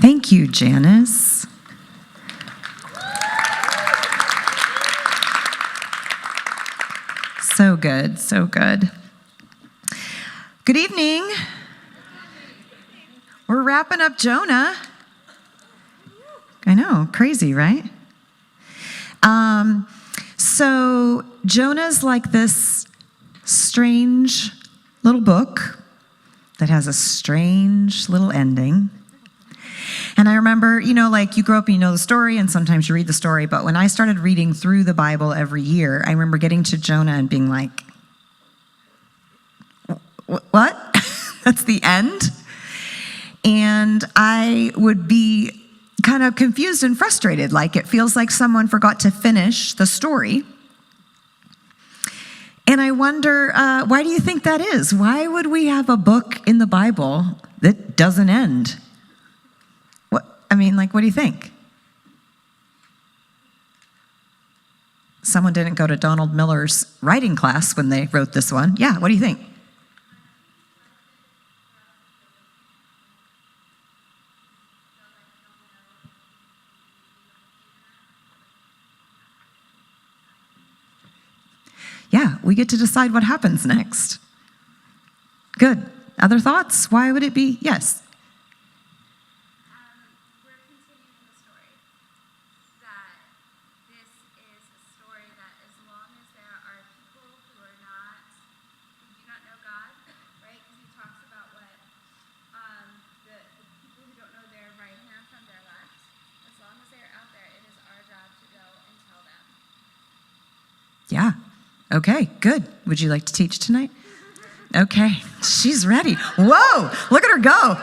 Thank you, Janice. So good, so good. Good evening. We're wrapping up Jonah. I know, crazy, right? So Jonah's like this strange little book that has a strange little ending. And I remember, like you grow up and you know the story, and sometimes you read the story, but when I started reading through the Bible every year, I remember getting to Jonah and being like, what? That's the end? And I would be kind of confused and frustrated, like it feels like someone forgot to finish the story. And I wonder, why do you think that is? Why would we have a book in the Bible that doesn't end? What do you think? Someone didn't go to Donald Miller's writing class when they wrote this one. Yeah, what do you think? Yeah, we get to decide what happens next. Good. Other thoughts? Why would it be? Yes. We're continuing the story. That this is a story that as long as there are people who do not know God, right? Because he talks about what the people who don't know their right hand from their left, as long as they're out there, it is our job to go and tell them. Yeah. Okay, good. Would you like to teach tonight? Okay, she's ready. Whoa, look at her go.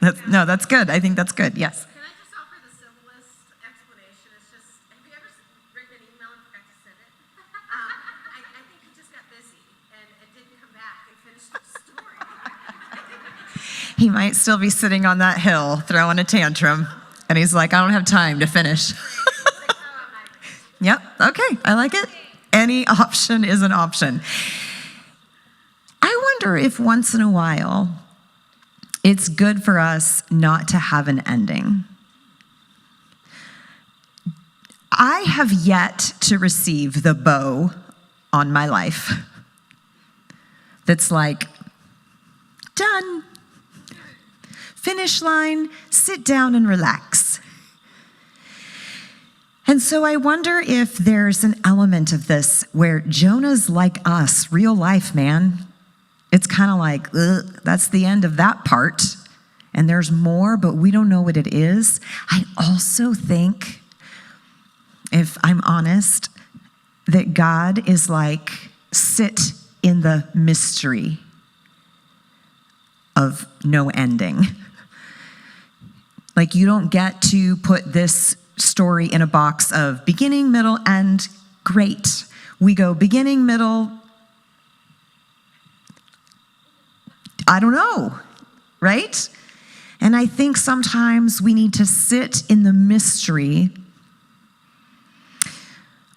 That's good. I think that's good, yes. Can I just offer the simplest explanation? It's just, have you ever written an email and forgot to send it? I think he just got busy and didn't come back and finish the story. He might still be sitting on that hill throwing a tantrum, and he's like, I don't have time to finish. Yep, okay, I like it. Any option is an option. I wonder if once in a while it's good for us not to have an ending. I have yet to receive the bow on my life that's like, done, finish line, sit down and relax. And so I wonder if there's an element of this where Jonah's like us, real life, man. It's kind of like, that's the end of that part. And there's more, but we don't know what it is. I also think, if I'm honest, that God is like, sit in the mystery of no ending. Like you don't get to put this story in a box of beginning, middle, end. Great. We go beginning, middle, I don't know, right? And I think sometimes we need to sit in the mystery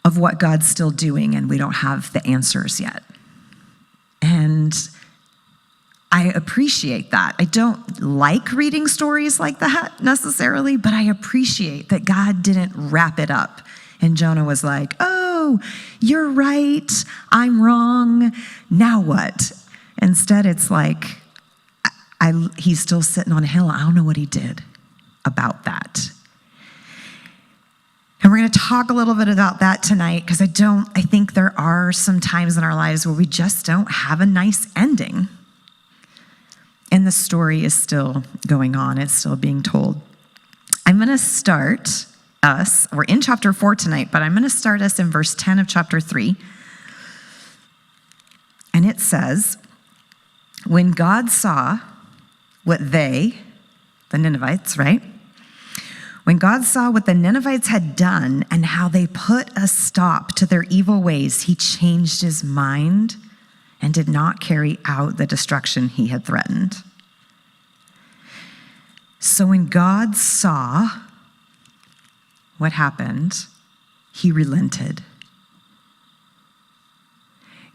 of what God's still doing, and we don't have the answers yet. And I appreciate that. I don't like reading stories like that necessarily, but I appreciate that God didn't wrap it up. And Jonah was like, oh, you're right, I'm wrong, now what? Instead, it's like, he's still sitting on a hill. I don't know what he did about that. And we're going to talk a little bit about that tonight, because I think there are some times in our lives where we just don't have a nice ending. And the story is still going on. It's still being told. I'm going to start us, we're in chapter 4 tonight, but I'm going to start us in verse 10 of chapter 3. And it says, when God saw what the Ninevites, right? When God saw what the Ninevites had done and how they put a stop to their evil ways, he changed his mind and did not carry out the destruction he had threatened. So when God saw what happened, he relented.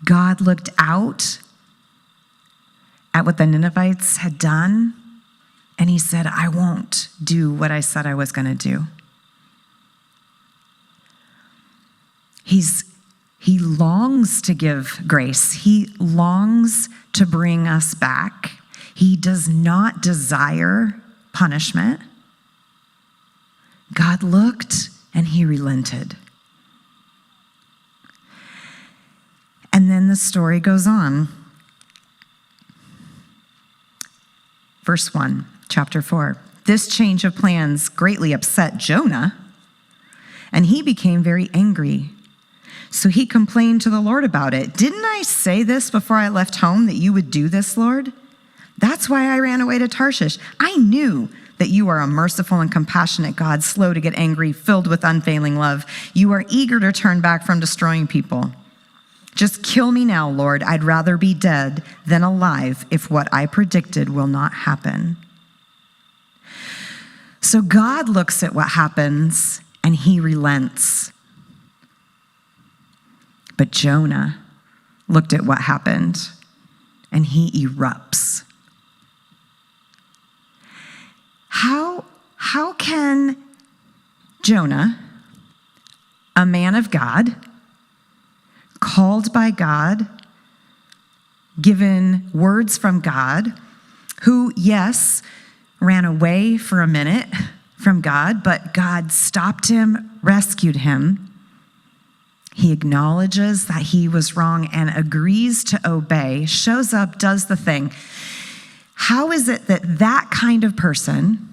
God looked out at what the Ninevites had done, And he said, I won't do what I said I was going to do. He longs to give grace. He longs to bring us back. He does not desire punishment. God looked and he relented. And then the story goes on. Verse 1, chapter 4. This change of plans greatly upset Jonah, and he became very angry. So he complained to the Lord about it. Didn't I say this before I left home, that you would do this, Lord? That's why I ran away to Tarshish. I knew that you are a merciful and compassionate God, slow to get angry, filled with unfailing love. You are eager to turn back from destroying people. Just kill me now, Lord. I'd rather be dead than alive if what I predicted will not happen. So God looks at what happens and he relents. But Jonah looked at what happened and he erupts. How can Jonah, a man of God, called by God, given words from God, who, yes, ran away for a minute from God, but God stopped him, rescued him. He acknowledges that he was wrong and agrees to obey, shows up, does the thing. How is it that that kind of person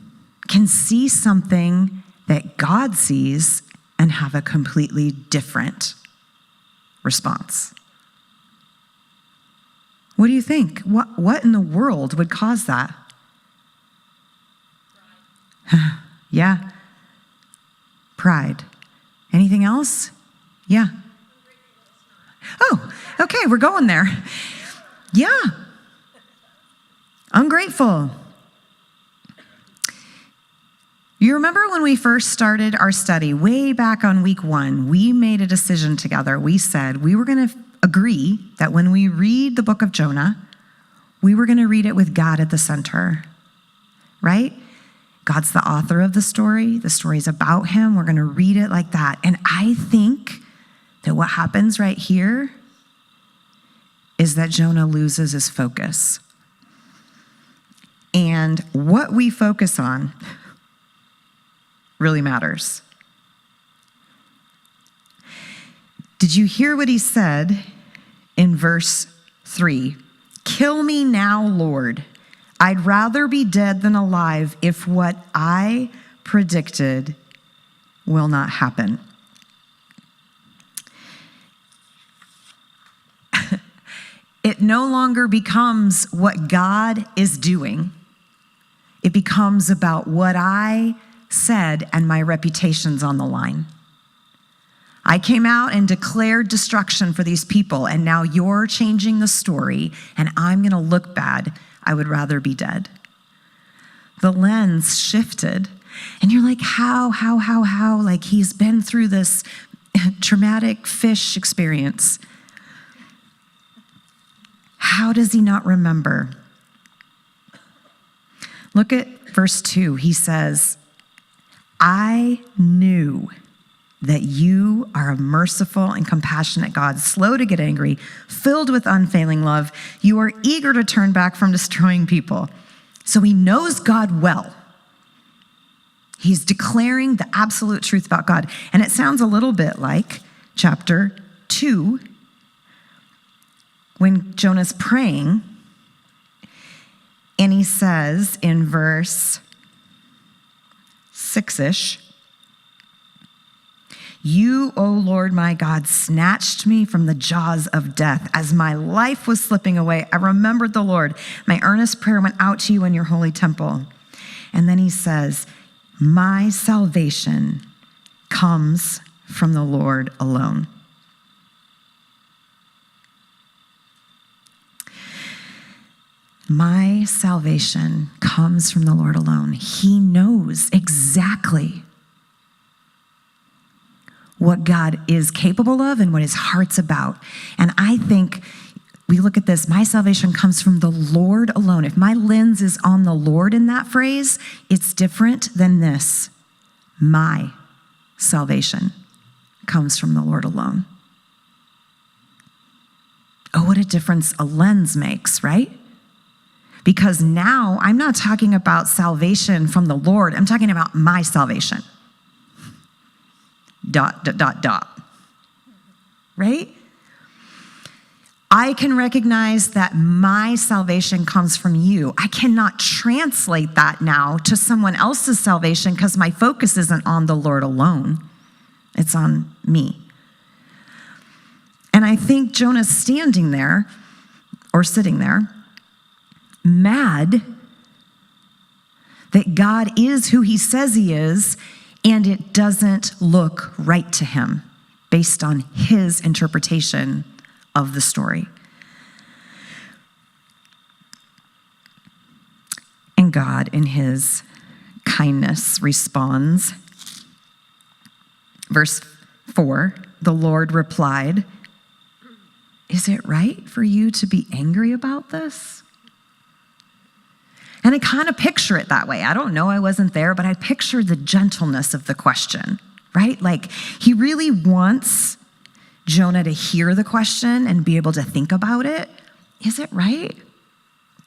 can see something that God sees and have a completely different response? What do you think? What in the world would cause that? Yeah. Pride. Anything else? Yeah. Oh, okay, we're going there. Yeah. Ungrateful. You remember when we first started our study, way back on week 1, we made a decision together. We said we were going to agree that when we read the book of Jonah, we were going to read it with God at the center, right? God's the author of the story. The story's about him. We're going to read it like that. And I think that what happens right here is that Jonah loses his focus. And what we focus on really matters. Did you hear what he said in verse 3? Kill me now, Lord. I'd rather be dead than alive if what I predicted will not happen. It no longer becomes what God is doing. It becomes about what I said and my reputation's on the line. I came out and declared destruction for these people, and now you're changing the story, and I'm going to look bad. I would rather be dead. The lens shifted, and you're like, how? Like, he's been through this traumatic fish experience. How does he not remember? Look at verse 2. He says, I knew that you are a merciful and compassionate God, slow to get angry, filled with unfailing love. You are eager to turn back from destroying people. So he knows God well. He's declaring the absolute truth about God. And it sounds a little bit like chapter 2, when Jonah's praying, and he says in verse 6-ish, you, O Lord my God, snatched me from the jaws of death. As my life was slipping away, I remembered the Lord. My earnest prayer went out to you in your holy temple. And then he says, my salvation comes from the Lord alone. My salvation comes from the Lord alone. He knows exactly what God is capable of and what his heart's about. And I think we look at this, my salvation comes from the Lord alone. If my lens is on the Lord in that phrase, it's different than this. My salvation comes from the Lord alone. Oh, what a difference a lens makes, right? Because now I'm not talking about salvation from the Lord. I'm talking about my salvation. ... Right? I can recognize that my salvation comes from you. I cannot translate that now to someone else's salvation because my focus isn't on the Lord alone. It's on me. And I think Jonah's standing there, or sitting there, mad that God is who he says he is, and it doesn't look right to him based on his interpretation of the story. And God, in his kindness, responds. Verse 4, the Lord replied, "Is it right for you to be angry about this?" And I kind of picture it that way. I don't know, I wasn't there, but I picture the gentleness of the question, right? Like he really wants Jonah to hear the question and be able to think about it. Is it right?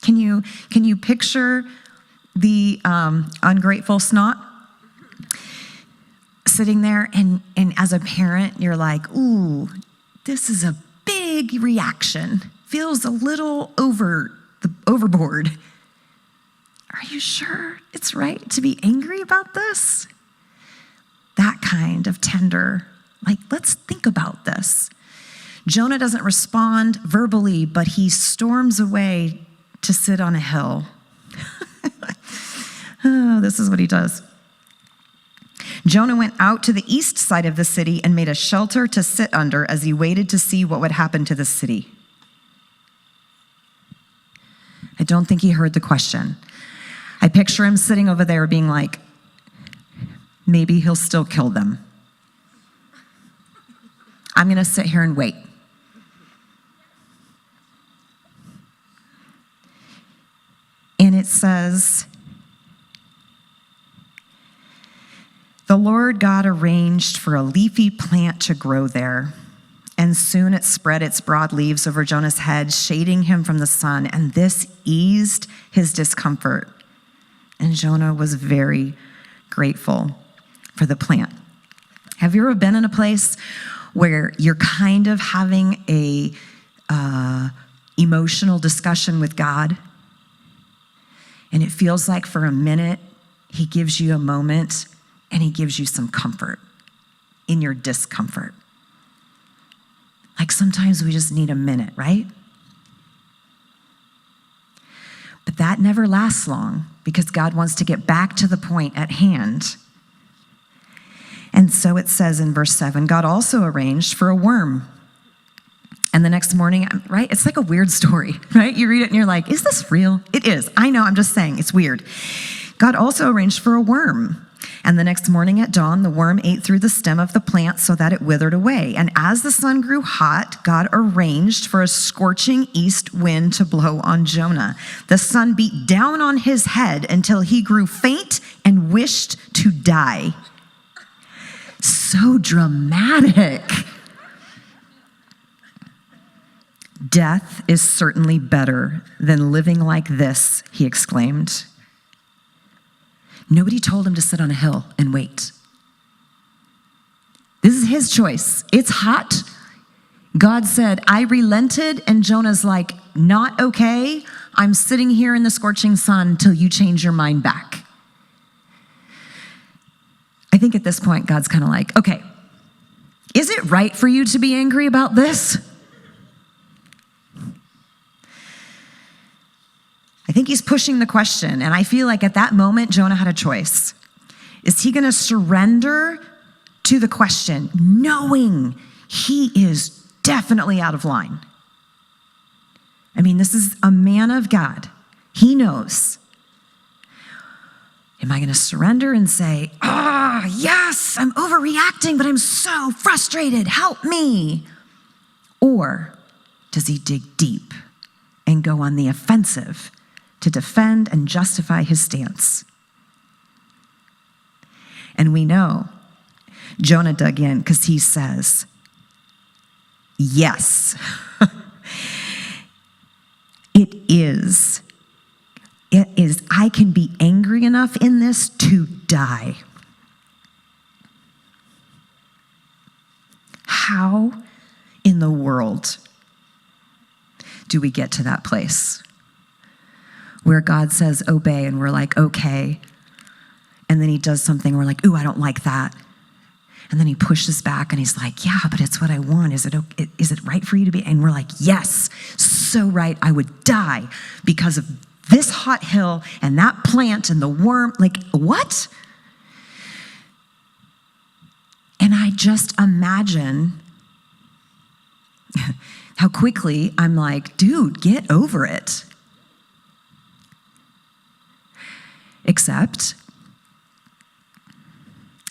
Can you picture the ungrateful snot sitting there, and as a parent, you're like, ooh, this is a big reaction. Feels a little overboard. Are you sure it's right to be angry about this? That kind of tender, like, let's think about this. Jonah doesn't respond verbally, but he storms away to sit on a hill. Oh, this is what he does. Jonah went out to the east side of the city and made a shelter to sit under as he waited to see what would happen to the city. I don't think he heard the question. I picture him sitting over there being like, maybe he'll still kill them. I'm going to sit here and wait. And it says, the Lord God arranged for a leafy plant to grow there, and soon it spread its broad leaves over Jonah's head, shading him from the sun, and this eased his discomfort. And Jonah was very grateful for the plant. Have you ever been in a place where you're kind of having a emotional discussion with God, and it feels like for a minute he gives you a moment and he gives you some comfort in your discomfort? Like sometimes we just need a minute, right? But that never lasts long because God wants to get back to the point at hand. And so it says in verse 7, God also arranged for a worm. And the next morning, right? It's like a weird story, right? You read it and you're like, is this real? It is. I know, I'm just saying, it's weird. God also arranged for a worm. And the next morning at dawn, the worm ate through the stem of the plant so that it withered away. And as the sun grew hot, God arranged for a scorching east wind to blow on Jonah. The sun beat down on his head until he grew faint and wished to die. So dramatic. Death is certainly better than living like this, he exclaimed. Nobody told him to sit on a hill and wait. This is his choice. It's hot. God said, I relented, and Jonah's like, not okay. I'm sitting here in the scorching sun till you change your mind back. I think at this point, God's kind of like, okay, is it right for you to be angry about this? I think he's pushing the question, and I feel like at that moment, Jonah had a choice. Is he going to surrender to the question, knowing he is definitely out of line? I mean, this is a man of God. He knows. Am I going to surrender and say, yes, I'm overreacting, but I'm so frustrated. Help me. Or does he dig deep and go on the offensive to defend and justify his stance. And we know Jonah dug in because he says, yes, it is. I can be angry enough in this to die. How in the world do we get to that place where God says, obey, and we're like, okay. And then he does something, and we're like, ooh, I don't like that. And then he pushes back and he's like, yeah, but it's what I want. Is it right for you to be? And we're like, yes, so right. I would die because of this hot hill and that plant and the worm. Like, what? And I just imagine how quickly I'm like, dude, get over it. Except,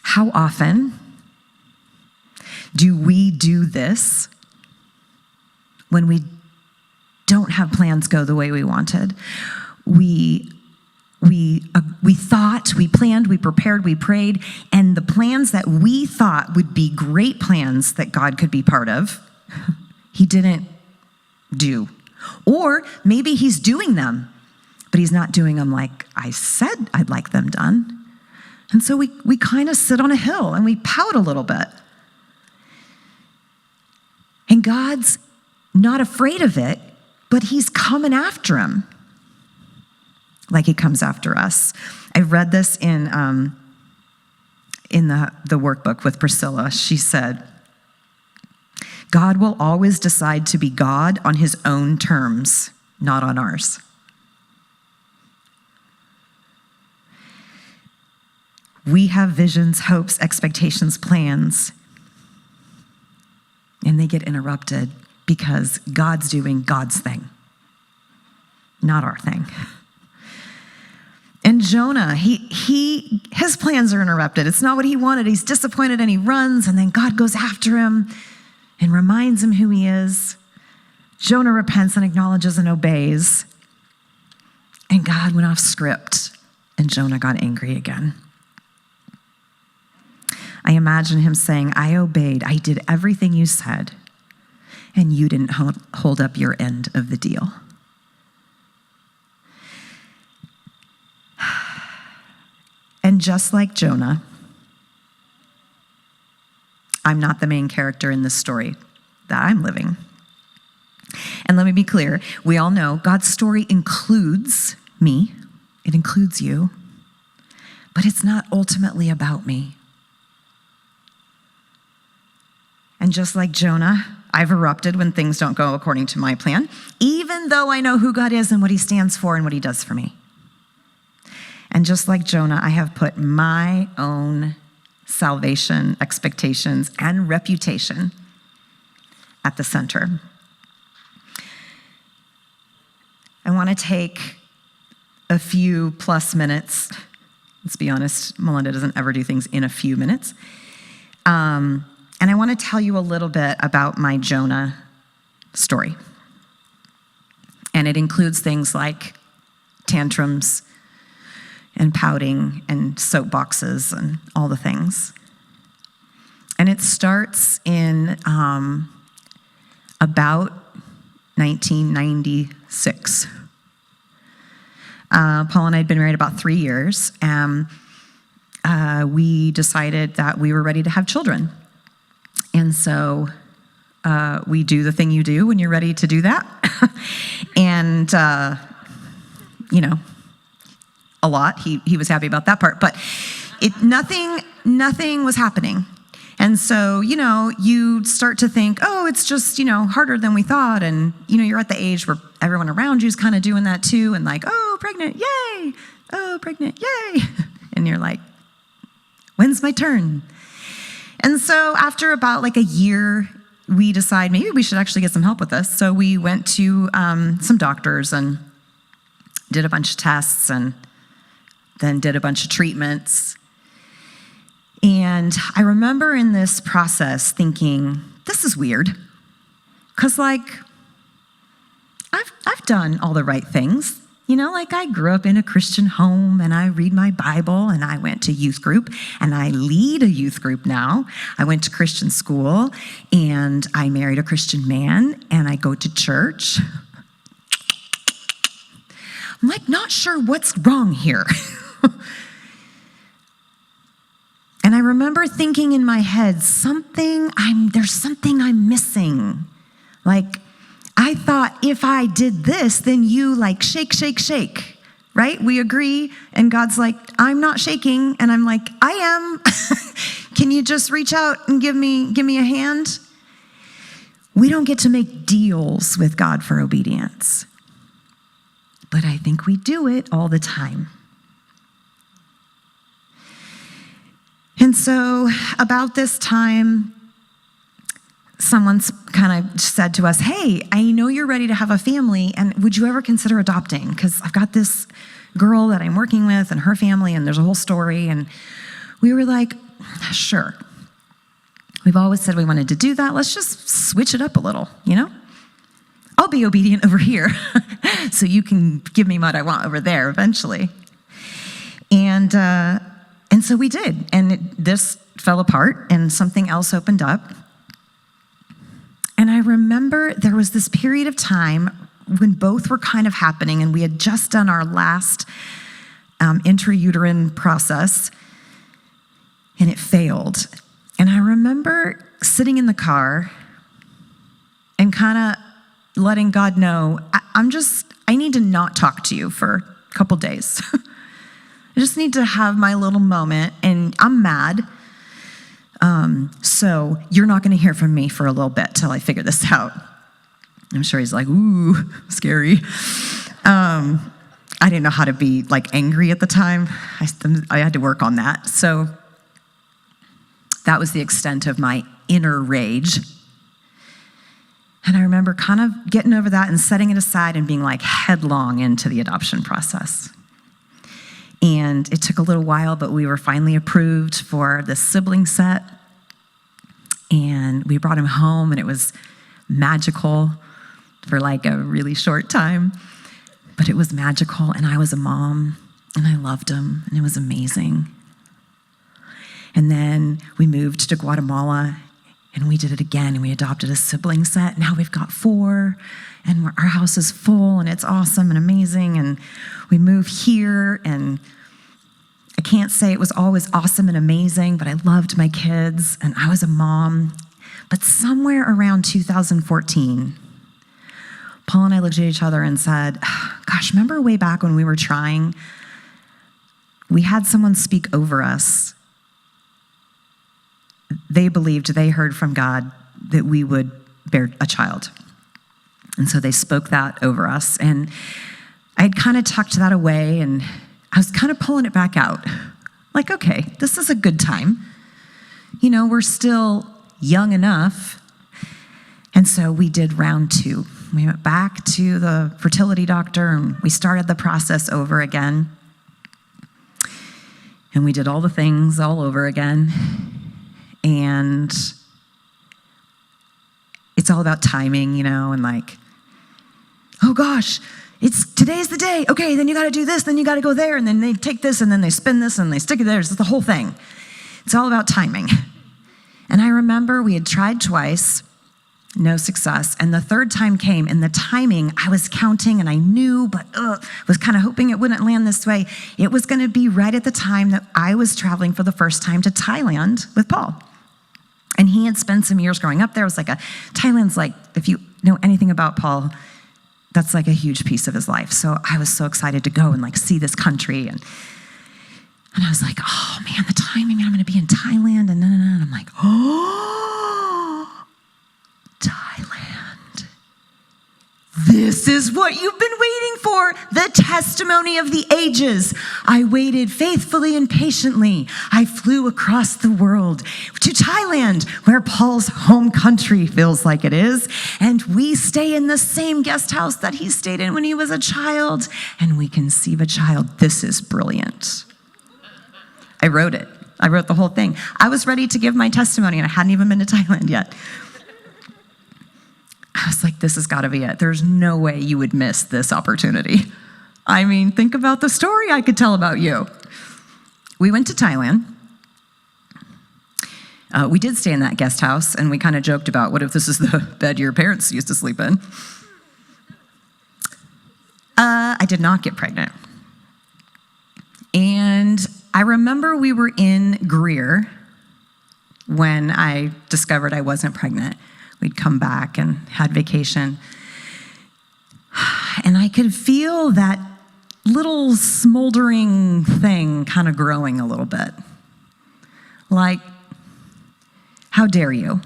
how often do we do this when we don't have plans go the way we wanted? We thought, we planned, we prepared, we prayed, and the plans that we thought would be great plans that God could be part of, he didn't do. Or maybe he's doing them, but he's not doing them like I said I'd like them done. And so we kind of sit on a hill and we pout a little bit. And God's not afraid of it, but he's coming after him like he comes after us. I read this in the workbook with Priscilla. She said, God will always decide to be God on his own terms, not on ours. We have visions, hopes, expectations, plans, and they get interrupted because God's doing God's thing, not our thing. And Jonah, his plans are interrupted. It's not what he wanted. He's disappointed and he runs, and then God goes after him and reminds him who he is. Jonah repents and acknowledges and obeys. And God went off script, and Jonah got angry again. I imagine him saying, I obeyed, I did everything you said, and you didn't hold up your end of the deal. And just like Jonah, I'm not the main character in this story that I'm living. And let me be clear, we all know God's story includes me, it includes you, but it's not ultimately about me. And just like Jonah, I've erupted when things don't go according to my plan, even though I know who God is and what he stands for and what he does for me. And just like Jonah, I have put my own salvation, expectations, and reputation at the center. I want to take a few plus minutes. Let's be honest, Melinda doesn't ever do things in a few minutes. And I want to tell you a little bit about my Jonah story. And it includes things like tantrums and pouting and soapboxes and all the things. And it starts in about 1996. Paul and I had been married about 3 years, and we decided that we were ready to have children. And so we do the thing you do when you're ready to do that. And, a lot. He was happy about that part. But nothing was happening. And so, you start to think, oh, it's just, harder than we thought. And, you're at the age where everyone around you is kind of doing that too. And like, oh, pregnant, yay. Oh, pregnant, yay. And you're like, when's my turn? And so after about like a year, we decide maybe we should actually get some help with this. So we went to some doctors and did a bunch of tests and then did a bunch of treatments. And I remember in this process thinking, this is weird. Because I've done all the right things. Like I grew up in a Christian home and I read my Bible and I went to youth group and I lead a youth group now. I went to Christian school and I married a Christian man and I go to church. I'm like, not sure what's wrong here. And I remember thinking in my head, there's something I'm missing. Like, I thought if I did this, then you like shake, shake, shake, right? We agree. And God's like, I'm not shaking. And I'm like, I am. Can you just reach out and give me a hand? We don't get to make deals with God for obedience. But I think we do it all the time. And so about this time, someone's kind of said to us, hey, I know you're ready to have a family, and would you ever consider adopting? Because I've got this girl that I'm working with and her family, and there's a whole story. And we were like, sure. We've always said we wanted to do that. Let's just switch it up a little, I'll be obedient over here so you can give me what I want over there eventually. And so we did. And this fell apart and something else opened up. And I remember there was this period of time when both were kind of happening, and we had just done our last intrauterine process, and it failed. And I remember sitting in the car and kind of letting God know, I need to not talk to you for a couple days. I just need to have my little moment, and I'm mad. So you're not going to hear from me for a little bit till I figure this out. I'm sure he's like, ooh, scary. I didn't know how to be like angry at the time. I had to work on that. So that was the extent of my inner rage. And I remember kind of getting over that and setting it aside and being like headlong into the adoption process. And it took a little while, but we were finally approved for the sibling set. And we brought him home, and it was magical for like a really short time. But it was magical, and I was a mom, and I loved him, and it was amazing. And then we moved to Guatemala, and we did it again, and we adopted a sibling set. Now we've got 4, and our house is full, and it's awesome and amazing. And we move here, and I can't say it was always awesome and amazing, but I loved my kids, and I was a mom. But somewhere around 2014, Paul and I looked at each other and said, gosh, remember way back when we were trying? We had someone speak over us. They believed, they heard from God that we would bear a child. And so they spoke that over us. And I had kind of tucked that away, and I was kind of pulling it back out. Like, okay, this is a good time. We're still young enough. And so we did round 2. We went back to the fertility doctor, and we started the process over again. And we did all the things all over again. And it's all about timing, and like, oh gosh, today's the day. Okay, then you got to do this, then you got to go there, and then they take this, and then they spin this, and they stick it there. It's the whole thing. It's all about timing. And I remember we had tried twice, no success. And the third time came, and the timing, I was counting, and I knew, but was kind of hoping it wouldn't land this way. It was going to be right at the time that I was traveling for the first time to Thailand with Paul. And he had spent some years growing up there. It was like Thailand's like, if you know anything about Paul, that's like a huge piece of his life. So I was so excited to go and like see this country. And I was like, oh man, the timing, I'm going to be in Thailand. And I'm like, oh, Thailand. This is what you've been waiting for. The testimony of the ages. I waited faithfully and patiently. I flew across the world to Thailand, where Paul's home country feels like it is. And we stay in the same guest house that he stayed in when he was a child. And we conceive a child. This is brilliant. I wrote it. I wrote the whole thing. I was ready to give my testimony, and I hadn't even been to Thailand yet. I was like, like, this has got to be it. There's no way you would miss this opportunity. I mean, think about the story I could tell about you. We went to Thailand. We did stay in that guest house, and we kind of joked about, what if this is the bed your parents used to sleep in? I did not get pregnant. And I remember we were in Greer when I discovered I wasn't pregnant. We'd come back and had vacation. And I could feel that little smoldering thing kind of growing a little bit. Like, how dare you?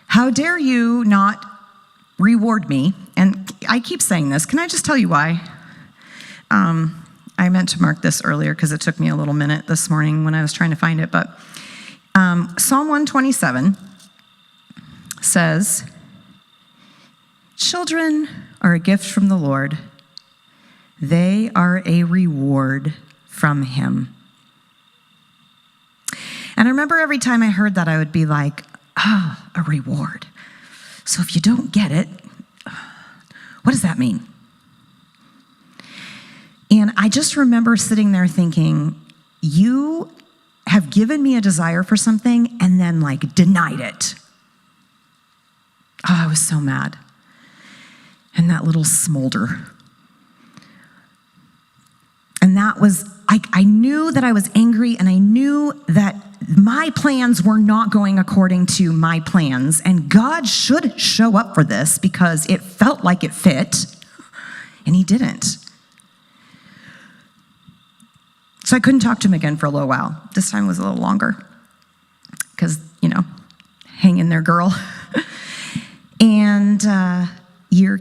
How dare you not reward me? And I keep saying this. Can I just tell you why? I meant to mark this earlier because it took me a little minute this morning when I was trying to find it. But Psalm 127 says, children are a gift from the Lord. They are a reward from him. And I remember every time I heard that, I would be like, a reward. So if you don't get it, what does that mean? And I just remember sitting there thinking, you have given me a desire for something and then like denied it. Oh, I was so mad. And that little smolder. And that was, I knew that I was angry, and I knew that my plans were not going according to my plans, and God should show up for this because it felt like it fit, and he didn't. So I couldn't talk to him again for a little while. This time was a little longer because, hang in there, girl. And a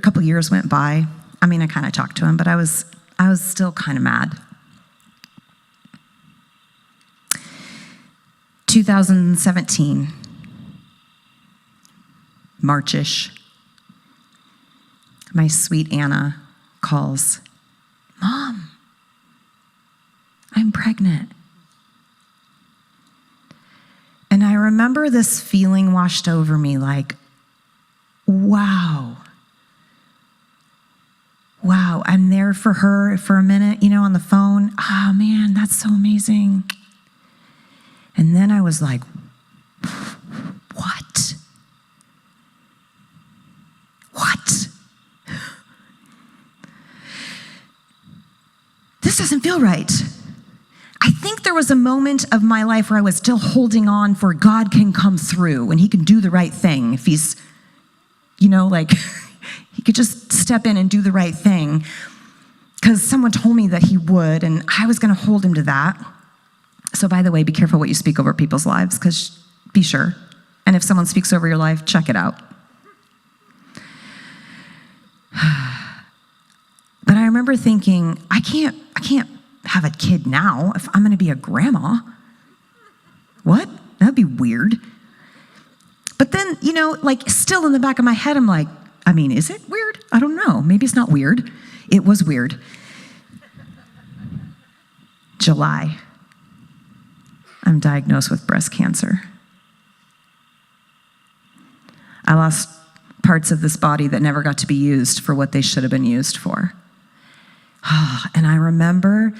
couple years went by. I mean, I kind of talked to him, but I was still kind of mad. 2017, March-ish, my sweet Anna calls, Mom, I'm pregnant. And I remember this feeling washed over me like, wow, I'm there for her for a minute, on the phone. Oh man, that's so amazing. And then I was like, what? This doesn't feel right. I think there was a moment of my life where I was still holding on for God can come through and he can do the right thing. If he's, he could just step in and do the right thing because someone told me that he would, and I was going to hold him to that. So by the way, be careful what you speak over people's lives, because be sure. And if someone speaks over your life, check it out. But I remember thinking, I can't have a kid now if I'm going to be a grandma. What? That'd be weird. But then, still in the back of my head, I'm like, is it weird? I don't know. Maybe it's not weird. It was weird. July. I'm diagnosed with breast cancer. I lost parts of this body that never got to be used for what they should have been used for. And I remember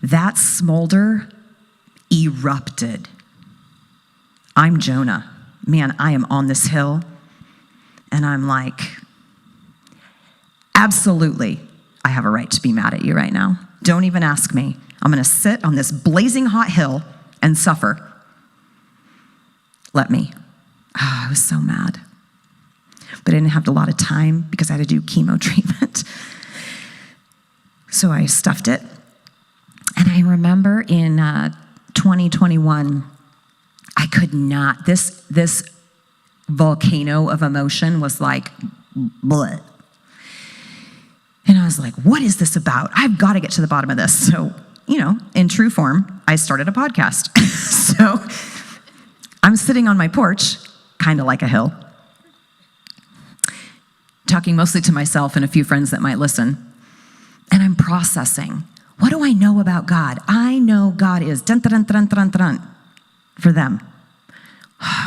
that smolder erupted. I'm Jonah. Man, I am on this hill. And I'm like, absolutely, I have a right to be mad at you right now. Don't even ask me. I'm going to sit on this blazing hot hill and suffer. Let me. I was so mad. But I didn't have a lot of time because I had to do chemo treatment. So I stuffed it. And I remember in 2021, I could not, this volcano of emotion was like, bleh. And I was like, what is this about? I've got to get to the bottom of this. So, in true form, I started a podcast. So I'm sitting on my porch, kind of like a hill, talking mostly to myself and a few friends that might listen. And I'm processing, what do I know about God? I know God is dun, dun, dun, dun, dun, dun, for them.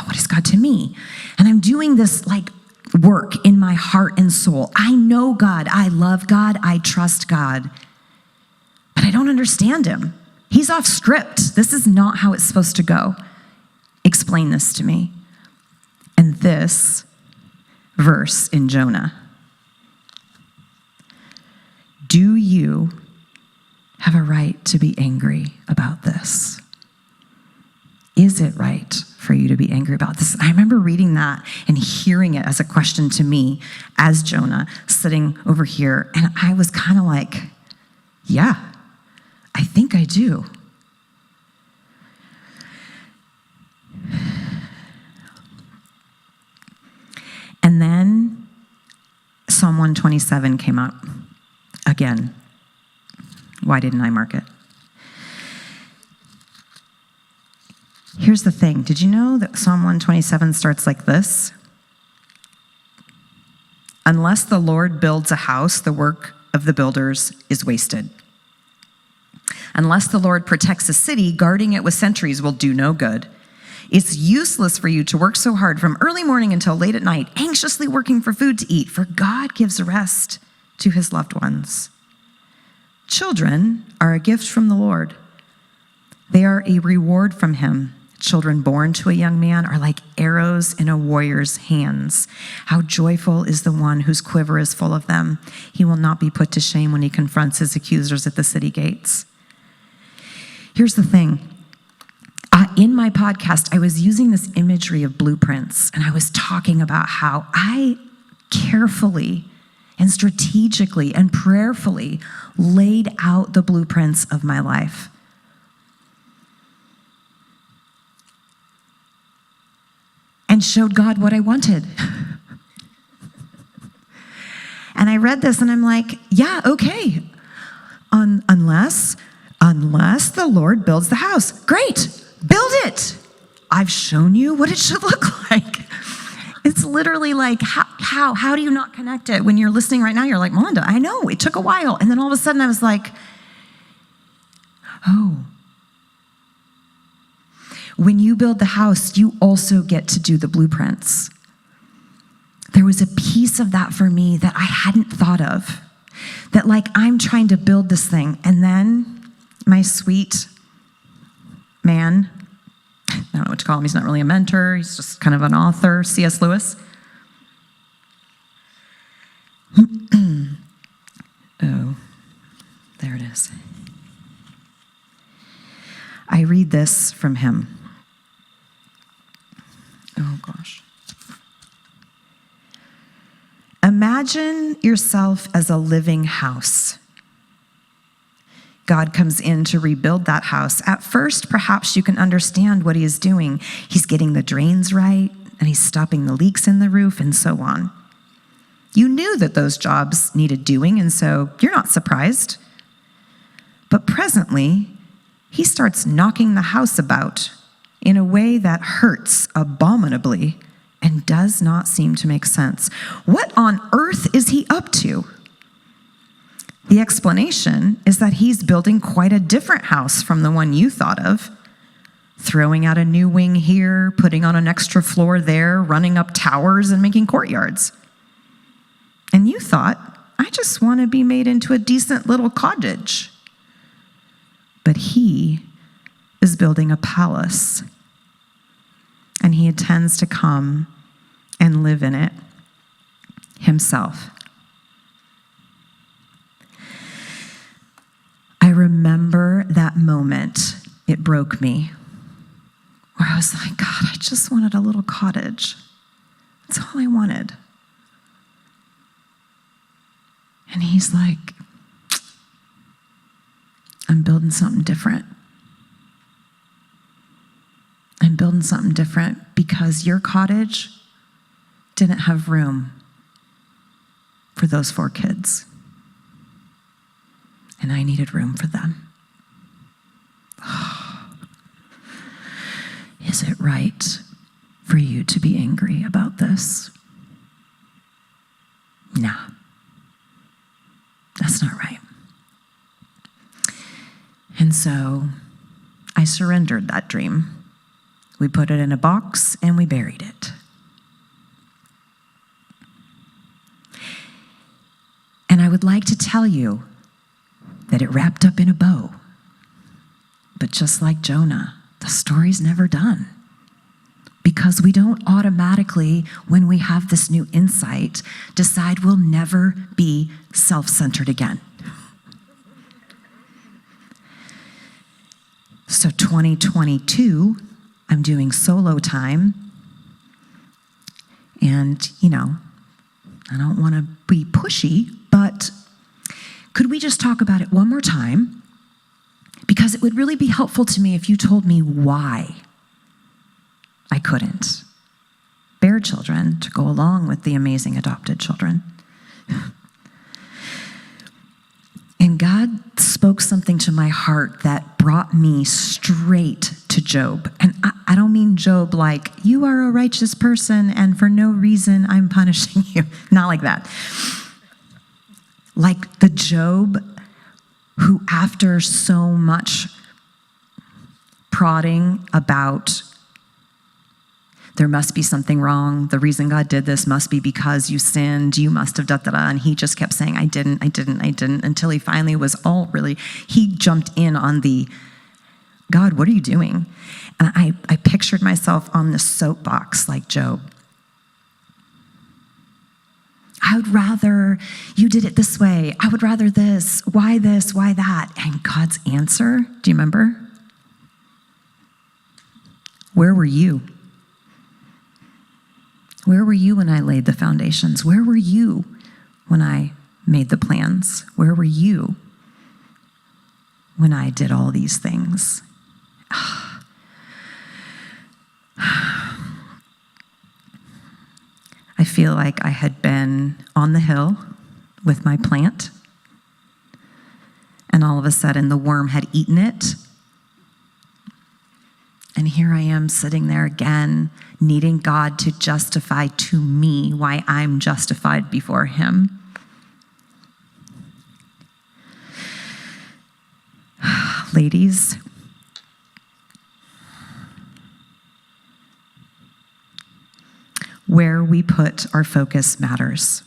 What is God to me? And I'm doing this like work in my heart and soul. I know God. I love God. I trust God. But I don't understand him. He's off script. This is not how it's supposed to go. Explain this to me. And this verse in Jonah. Do you have a right to be angry about this? Is it right for you to be angry about this? I remember reading that and hearing it as a question to me as Jonah sitting over here. And I was kind of like, yeah, I think I do. And then Psalm 127 came up again. Why didn't I mark it? Here's the thing. Did you know that Psalm 127 starts like this? Unless the Lord builds a house, the work of the builders is wasted. Unless the Lord protects a city, guarding it with sentries will do no good. It's useless for you to work so hard from early morning until late at night, anxiously working for food to eat, for God gives rest to his loved ones. Children are a gift from the Lord. They are a reward from him. Children born to a young man are like arrows in a warrior's hands. How joyful is the one whose quiver is full of them. He will not be put to shame when he confronts his accusers at the city gates. Here's the thing. In my podcast, I was using this imagery of blueprints, and I was talking about how I carefully and strategically and prayerfully laid out the blueprints of my life. And showed God what I wanted. And I read this and I'm like, yeah, okay. Unless the Lord builds the house. Great, build it. I've shown you what it should look like. It's literally like, how do you not connect it? When you're listening right now, you're like, Melinda, I know, it took a while. And then all of a sudden I was like, oh. When you build the house, you also get to do the blueprints. There was a piece of that for me that I hadn't thought of. That like I'm trying to build this thing. And then my sweet man, I don't know what to call him. He's not really a mentor. He's just kind of an author, C.S. Lewis. Oh, there it is. I read this from him. Oh, gosh. Imagine yourself as a living house. God comes in to rebuild that house. At first, perhaps you can understand what he is doing. He's getting the drains right, and he's stopping the leaks in the roof, and so on. You knew that those jobs needed doing, and so you're not surprised. But presently, he starts knocking the house about in a way that hurts abominably and does not seem to make sense. What on earth is he up to? The explanation is that he's building quite a different house from the one you thought of. Throwing out a new wing here, putting on an extra floor there, running up towers and making courtyards. And you thought, I just want to be made into a decent little cottage. But he is building a palace. And he intends to come and live in it himself. I remember that moment. It broke me. Where I was like, God, I just wanted a little cottage. That's all I wanted. And he's like, I'm building something different. I'm building something different because your cottage didn't have room for those 4 kids. And I needed room for them. Is it right for you to be angry about this? Nah, that's not right. And so I surrendered that dream. We put it in a box and we buried it. would like to tell you that it wrapped up in a bow. But just like Jonah, the story's never done. Because we don't automatically, when we have this new insight, decide we'll never be self-centered again. So 2022, I'm doing solo time. And, I don't want to be pushy, but could we just talk about it one more time? Because it would really be helpful to me if you told me why I couldn't bear children to go along with the amazing adopted children. And God spoke something to my heart that brought me straight to Job. And I don't mean Job like, you are a righteous person and for no reason I'm punishing you. Not like that. Like the Job who, after so much prodding about there must be something wrong, the reason God did this must be because you sinned, you must have da-da-da, and he just kept saying, I didn't, until he finally was he jumped in on the, God, what are you doing? And I pictured myself on the soapbox like Job. I would rather you did it this way. I would rather this, why that? And God's answer, do you remember? Where were you? Where were you when I laid the foundations? Where were you when I made the plans? Where were you when I did all these things? I feel like I had been on the hill with my plant, and all of a sudden the worm had eaten it. And here I am sitting there again, needing God to justify to me why I'm justified before him. Ladies, where we put our focus matters.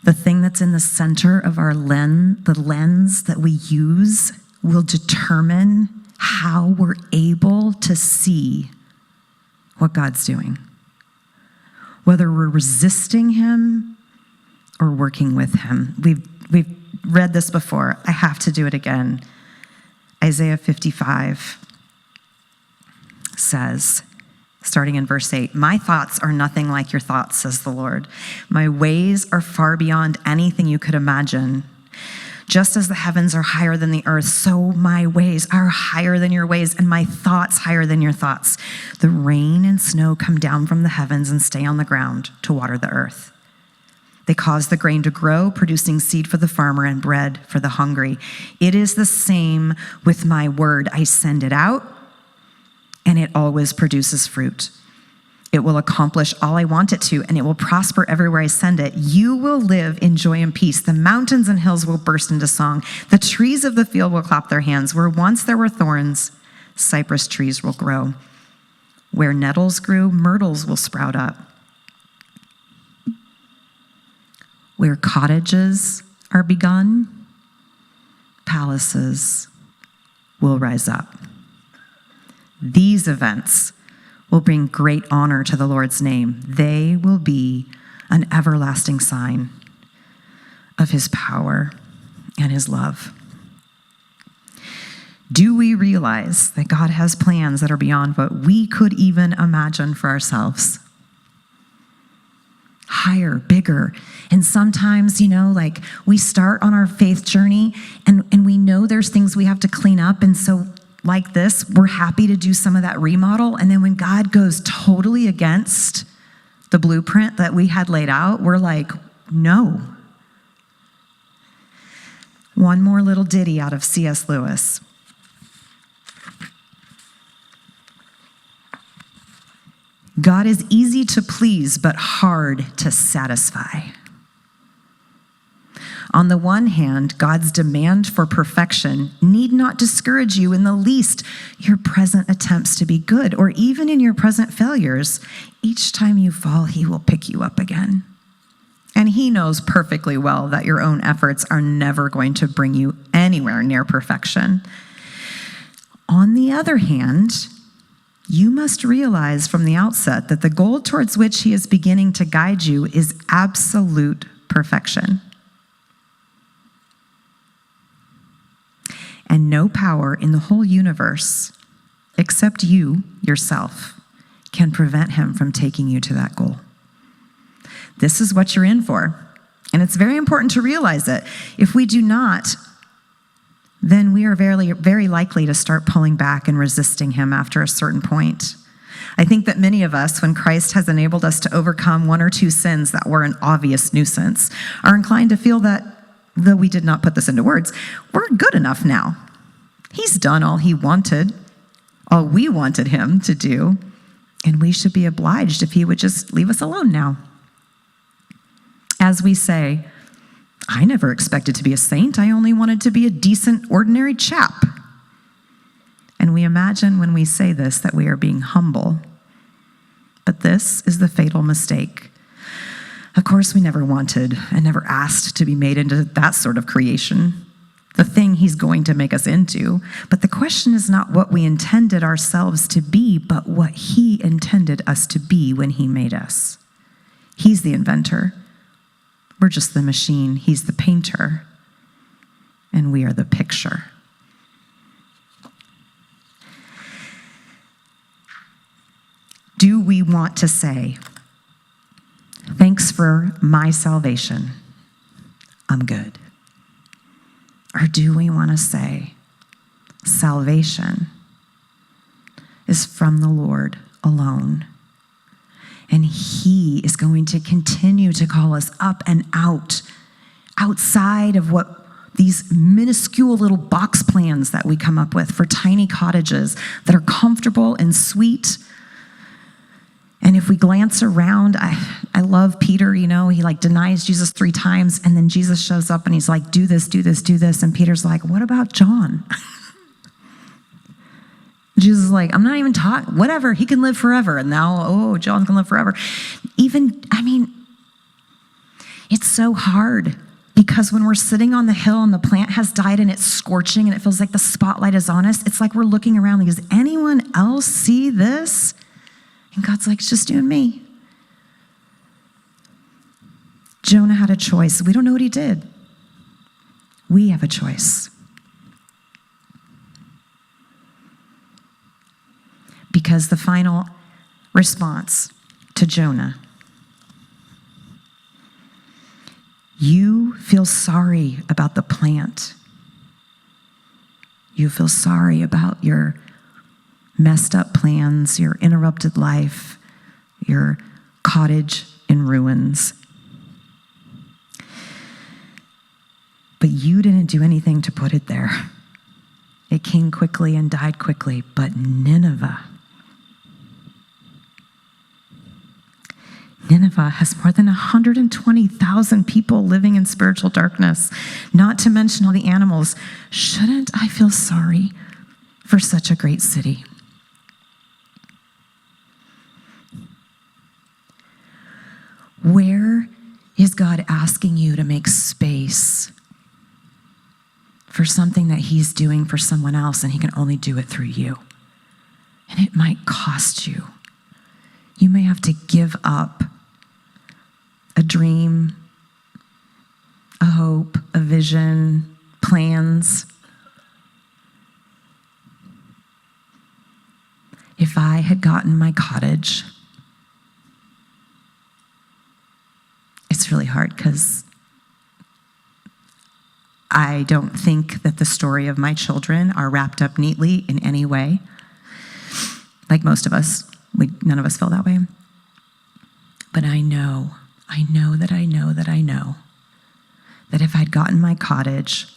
The thing that's in the center of our the lens that we use, will determine how we're able to see what God's doing. Whether we're resisting him or working with him. We've read this before. I have to do it again. Isaiah 55 says, starting in verse 8, my thoughts are nothing like your thoughts, says the Lord. My ways are far beyond anything you could imagine. Just as the heavens are higher than the earth, so my ways are higher than your ways, and my thoughts higher than your thoughts. The rain and snow come down from the heavens and stay on the ground to water the earth. They cause the grain to grow, producing seed for the farmer and bread for the hungry. It is the same with my word. I send it out, and it always produces fruit. It will accomplish all I want it to, and it will prosper everywhere I send it. You will live in joy and peace. The mountains and hills will burst into song. The trees of the field will clap their hands. Where once there were thorns, cypress trees will grow. Where nettles grew, myrtles will sprout up. Where cottages are begun, palaces will rise up. These events will bring great honor to the Lord's name. They will be an everlasting sign of his power and his love. Do we realize that God has plans that are beyond what we could even imagine for ourselves? Higher, bigger. And sometimes, like we start on our faith journey and we know there's things we have to clean up. And so like this, we're happy to do some of that remodel. And then when God goes totally against the blueprint that we had laid out, we're like, no. One more little ditty out of C.S. Lewis. God is easy to please, but hard to satisfy. On the one hand, God's demand for perfection need not discourage you in the least. Your present attempts to be good, or even in your present failures, each time you fall, he will pick you up again. And he knows perfectly well that your own efforts are never going to bring you anywhere near perfection. On the other hand, you must realize from the outset that the goal towards which he is beginning to guide you is absolute perfection. And no power in the whole universe, except you yourself, can prevent him from taking you to that goal. This is what you're in for. And it's very important to realize it. If we do not, then we are very, very likely to start pulling back and resisting him after a certain point. I think that many of us, when Christ has enabled us to overcome one or two sins that were an obvious nuisance, are inclined to feel that, though we did not put this into words, we're good enough now. He's done all he wanted, all we wanted him to do, and we should be obliged if he would just leave us alone now. As we say, I never expected to be a saint. I only wanted to be a decent, ordinary chap. And we imagine when we say this that we are being humble. But this is the fatal mistake. Of course, we never wanted and never asked to be made into that sort of creation, the thing he's going to make us into. But the question is not what we intended ourselves to be, but what he intended us to be when he made us. He's the inventor. We're just the machine. He's the painter. And we are the picture. Do we want to say, thanks for my salvation, I'm good? Or do we want to say, salvation is from the Lord alone? And he is going to continue to call us up and out, outside of what these minuscule little box plans that we come up with for tiny cottages that are comfortable and sweet. And if we glance around, I love Peter, he denies Jesus 3 times, and then Jesus shows up and he's like, do this, do this, do this. And Peter's like, what about John? Jesus is like, I'm not even talking, whatever, he can live forever. And now, John can live forever. It's so hard because when we're sitting on the hill and the plant has died and it's scorching and it feels like the spotlight is on us, it's like we're looking around like, does anyone else see this? And God's like, it's just you and me. Jonah had a choice. We don't know what he did. We have a choice. Because the final response to Jonah, you feel sorry about the plant. You feel sorry about your messed up plans, your interrupted life, your cottage in ruins. But you didn't do anything to put it there. It came quickly and died quickly. But Nineveh has more than 120,000 people living in spiritual darkness, not to mention all the animals. Shouldn't I feel sorry for such a great city? Where is God asking you to make space for something that he's doing for someone else and he can only do it through you? And it might cost you. You may have to give up a dream, a hope, a vision, plans. If I had gotten my cottage, it's really hard because I don't think that the story of my children are wrapped up neatly in any way. Like most of us, none of us feel that way. But I know that if I'd gotten my cottage,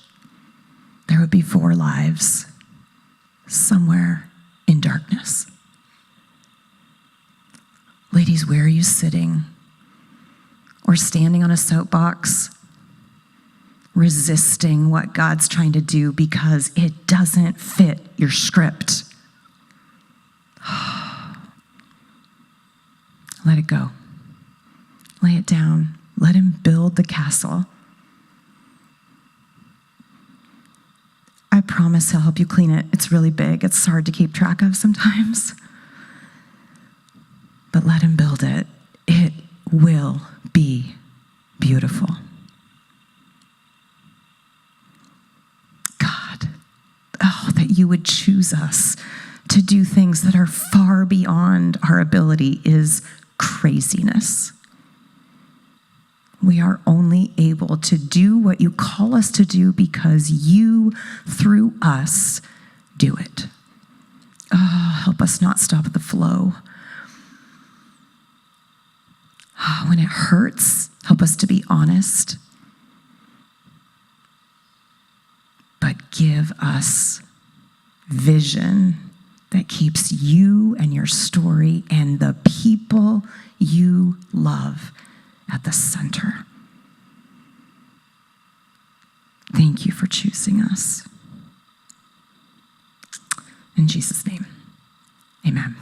there would be 4 lives somewhere in darkness. Ladies, where are you sitting? Or standing on a soapbox, resisting what God's trying to do because it doesn't fit your script? Let it go. Lay it down. Let him build the castle. I promise he'll help you clean it. It's really big. It's hard to keep track of sometimes. But let him build it. It will be beautiful. God, oh, that you would choose us to do things that are far beyond our ability is craziness. We are only able to do what you call us to do because you, through us, do it. Oh, help us not stop the flow. Oh, when it hurts, help us to be honest. But give us vision that keeps you and your story and the people you love at the center. Thank you for choosing us. In Jesus' name, amen.